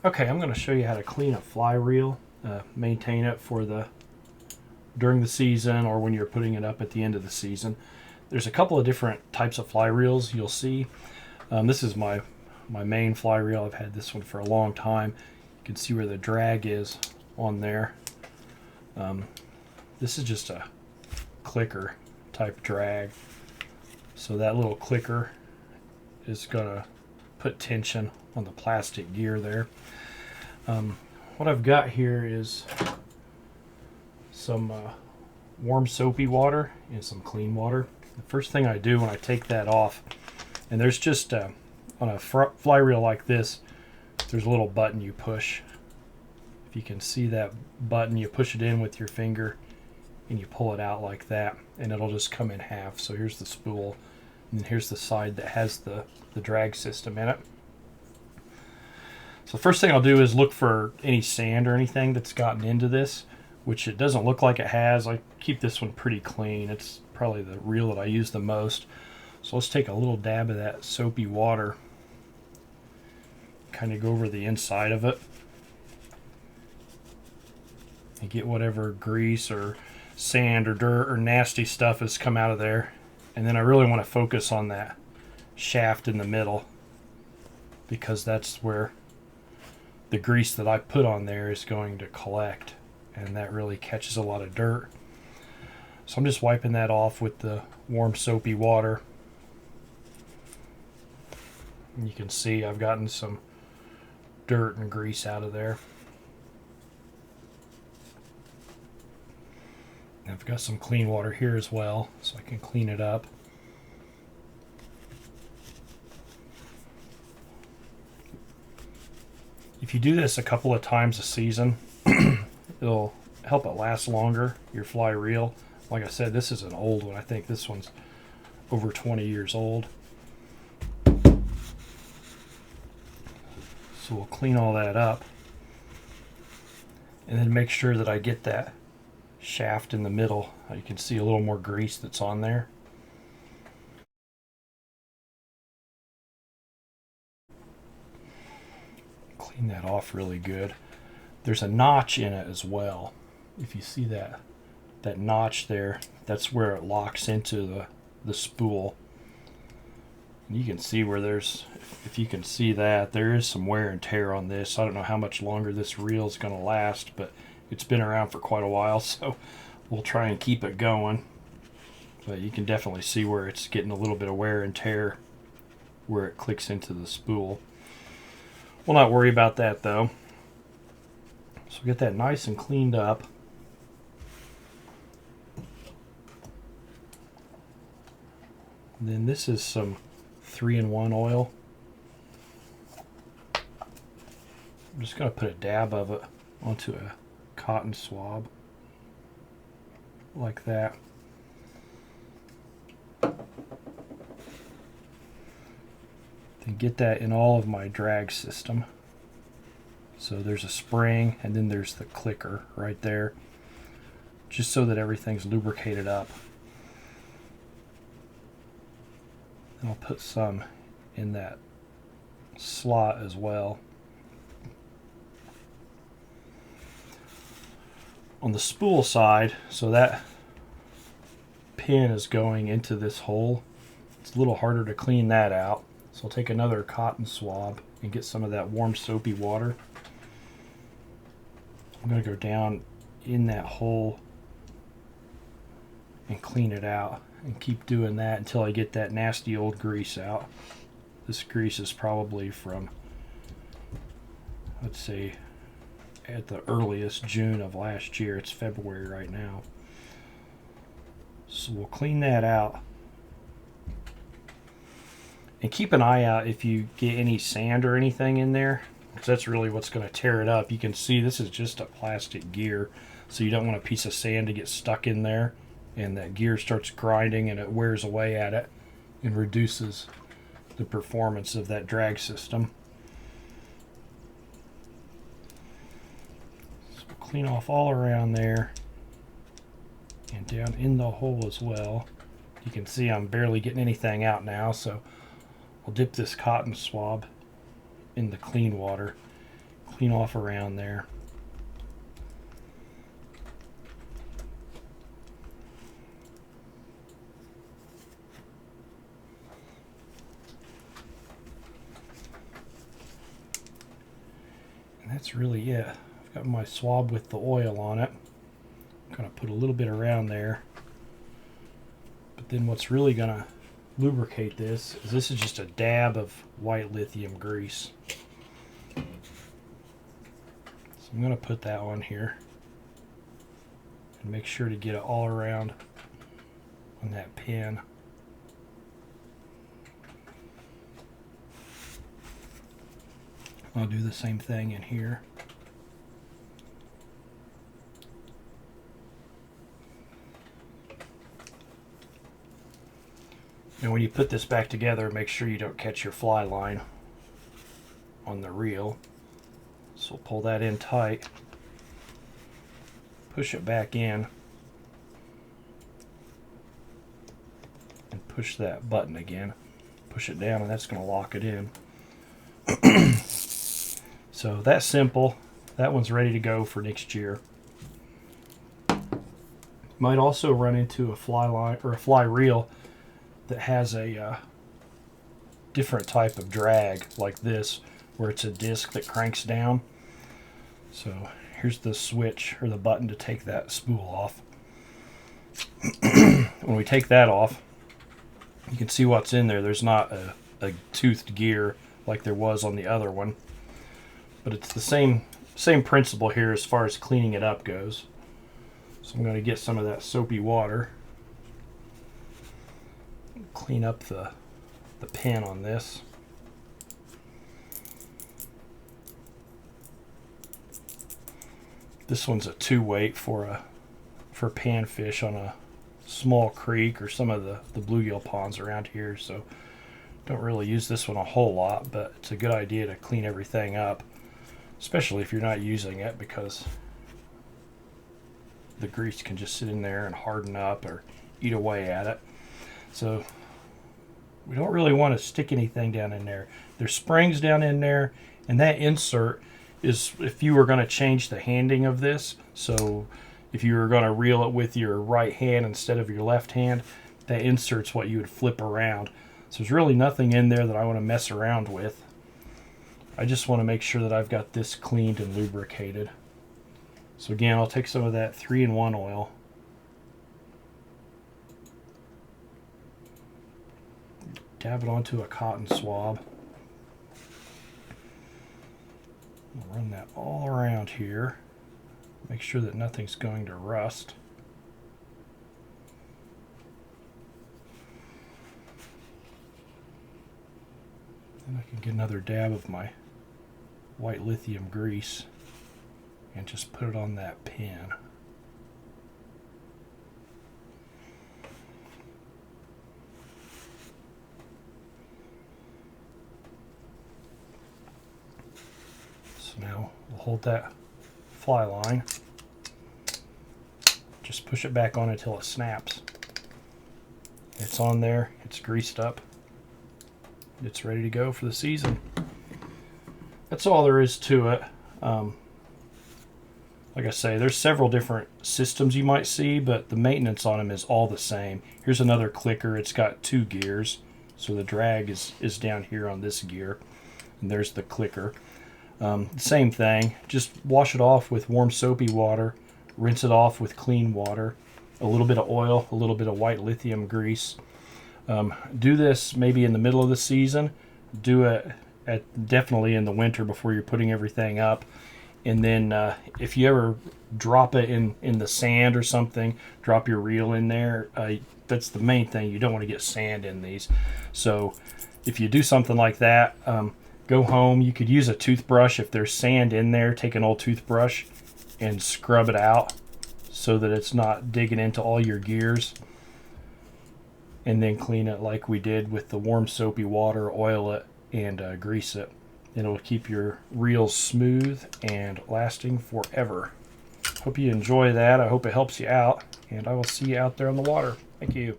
Okay, I'm going to show you how to clean a fly reel, maintain it during the season or when you're putting it up at the end of the season. There's a couple of different types of fly reels you'll see. This is my main fly reel. I've had this one for a long time. You can see where the drag is on there. This is just a clicker type drag. So that little clicker is going to put tension on the plastic gear there. What I've got here is some warm soapy water and some clean water. The first thing I do when I take that off, and there's just on a fly reel like this, there's a little button you push. If you can see that button, you push it in with your finger and you pull it out like that, and it'll just come in half. So here's the spool, and then here's the side that has the drag system in it. So the first thing I'll do is look for any sand or anything that's gotten into this, which it doesn't look like it has. I keep this one pretty clean. It's probably the reel that I use the most. So let's take a little dab of that soapy water, kind of go over the inside of it and get whatever grease or sand or dirt or nasty stuff has come out of there. And then I really want to focus on that shaft in the middle, because that's where the grease that I put on there is going to collect, and that really catches a lot of dirt. So I'm just wiping that off with the warm soapy water. And you can see I've gotten some dirt and grease out of there. And I've got some clean water here as well, so I can clean it up. If you do this a couple of times a season, it'll help it last longer, your fly reel. Like I said, this is an old one. I think this one's over 20 years old. So we'll clean all that up and then make sure that I get that shaft in the middle. You can see a little more grease that's on there. Clean that off really good. There's a notch in it as well. If you see that notch there, that's where it locks into the spool. And you can see where if you can see that, there is some wear and tear on this. I don't know how much longer this reel is going to last, but it's been around for quite a while, so we'll try and keep it going. But you can definitely see where it's getting a little bit of wear and tear where it clicks into the spool. We'll not worry about that though. So get that nice and cleaned up. And then this is some 3-in-1 oil. I'm just going to put a dab of it onto a cotton swab like that. Then get that in all of my drag system. So there's a spring and then there's the clicker right there, just so that everything's lubricated up. And I'll put some in that slot as well. On the spool side, so that pin is going into this hole, it's a little harder to clean that out. So I'll take another cotton swab and get some of that warm soapy water. I'm going to go down in that hole and clean it out, and keep doing that until I get that nasty old grease out. This grease is probably from, let's say, at the earliest June of last year. It's February right now. So we'll clean that out. And keep an eye out if you get any sand or anything in there, because that's really what's going to tear it up. You can see this is just a plastic gear, so you don't want a piece of sand to get stuck in there and that gear starts grinding and it wears away at it and reduces the performance of that drag system. So clean off all around there and down in the hole as well. You can see I'm barely getting anything out now, so I'll dip this cotton swab in the clean water, clean off around there. And that's really it. I've got my swab with the oil on it. I'm going to put a little bit around there. But then what's really going to lubricate this is just a dab of white lithium grease. So I'm going to put that on here and make sure to get it all around on that pin. I'll do the same thing in here. And when you put this back together, make sure you don't catch your fly line on the reel. So pull that in tight, push it back in, and push that button again. Push it down and that's going to lock it in. So that's simple. That one's ready to go for next year. Might also run into a fly line or a fly reel that has a different type of drag like this, where it's a disc that cranks down. So here's the switch or the button to take that spool off. When we take that off, you can see what's in there. There's not a toothed gear like there was on the other one, but it's the same principle here as far as cleaning it up goes. So I'm going to get some of that soapy water, clean up the pin on this. This one's a 2-weight for panfish on a small creek or some of the bluegill ponds around here, so don't really use this one a whole lot, but it's a good idea to clean everything up, especially if you're not using it, because the grease can just sit in there and harden up or eat away at it. So we don't really want to stick anything down in there. There's springs down in there, and that insert is if you were going to change the handing of this. So if you were going to reel it with your right hand instead of your left hand, that insert's what you would flip around. So there's really nothing in there that I want to mess around with. I just want to make sure that I've got this cleaned and lubricated. So again, I'll take some of that 3-in-1 oil. Dab it onto a cotton swab. I'll run that all around here. Make sure that nothing's going to rust. Then I can get another dab of my white lithium grease and just put it on that pin. So now we'll hold that fly line, just push it back on until it snaps. It's on there, it's greased up, it's ready to go for the season. That's all there is to it. Like I say, there's several different systems you might see, but the maintenance on them is all the same. Here's another clicker. It's got 2 gears, so the drag is down here on this gear, and there's the clicker. Same thing, just wash it off with warm soapy water, rinse it off with clean water, a little bit of oil, a little bit of white lithium grease. Do this maybe in the middle of the season. Do it definitely in the winter before you're putting everything up. And then if you ever drop it in the sand or something, drop your reel in there, that's the main thing. You don't want to get sand in these. So if you do something like that, go home. You could use a toothbrush. If there's sand in there, take an old toothbrush and scrub it out so that it's not digging into all your gears. And then clean it like we did with the warm soapy water, oil it, and grease it. And it'll keep your reels smooth and lasting forever. Hope you enjoy that. I hope it helps you out, and I will see you out there on the water. Thank you.